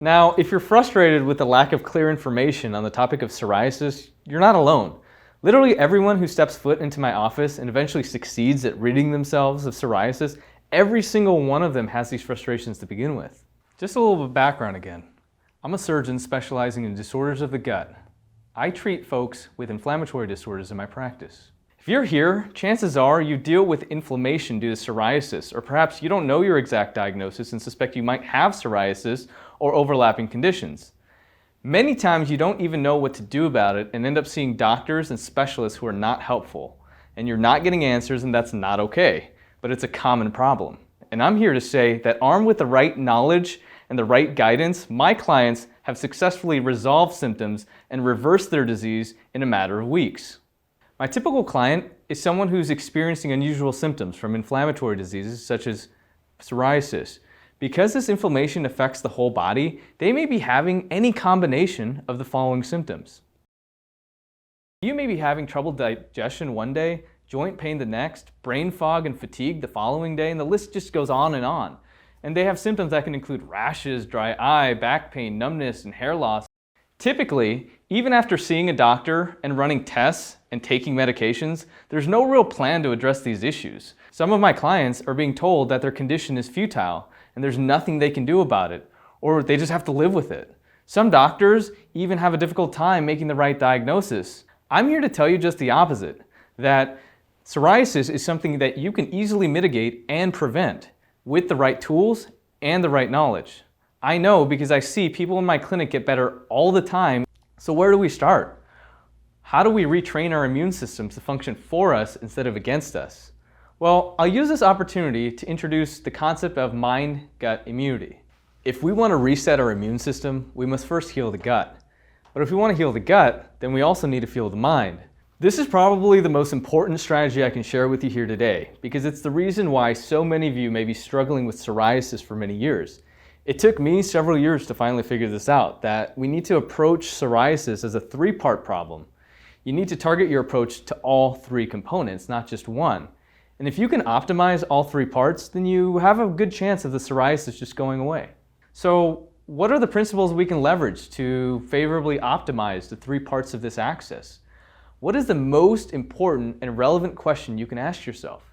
Now, if you're frustrated with the lack of clear information on the topic of psoriasis, you're not alone. Literally everyone who steps foot into my office and eventually succeeds at ridding themselves of psoriasis, every single one of them has these frustrations to begin with. Just a little bit of background again. I'm a surgeon specializing in disorders of the gut. I treat folks with inflammatory disorders in my practice. If you're here, chances are you deal with inflammation due to psoriasis, or perhaps you don't know your exact diagnosis and suspect you might have psoriasis or overlapping conditions. Many times you don't even know what to do about it and end up seeing doctors and specialists who are not helpful. And you're not getting answers, and that's not okay, but it's a common problem. And I'm here to say that armed with the right knowledge and the right guidance, my clients have successfully resolved symptoms and reversed their disease in a matter of weeks. My typical client is someone who's experiencing unusual symptoms from inflammatory diseases such as psoriasis. Because this inflammation affects the whole body, they may be having any combination of the following symptoms. You may be having trouble digestion one day, joint pain the next, brain fog and fatigue the following day, and the list just goes on and on. And they have symptoms that can include rashes, dry eye, back pain, numbness, and hair loss. Typically, even after seeing a doctor and running tests and taking medications, there's no real plan to address these issues. Some of my clients are being told that their condition is futile and there's nothing they can do about it, or they just have to live with it. Some doctors even have a difficult time making the right diagnosis. I'm here to tell you just the opposite, that psoriasis is something that you can easily mitigate and prevent with the right tools and the right knowledge. I know because I see people in my clinic get better all the time. So where do we start? How do we retrain our immune systems to function for us instead of against us? Well, I'll use this opportunity to introduce the concept of mind-gut immunity. If we want to reset our immune system, we must first heal the gut. But if we want to heal the gut, then we also need to heal the mind. This is probably the most important strategy I can share with you here today, because it's the reason why so many of you may be struggling with psoriasis for many years. It took me several years to finally figure this out, that we need to approach psoriasis as a three-part problem. You need to target your approach to all three components, not just one. And if you can optimize all three parts, then you have a good chance of the psoriasis just going away. So what are the principles we can leverage to favorably optimize the three parts of this axis? What is the most important and relevant question you can ask yourself?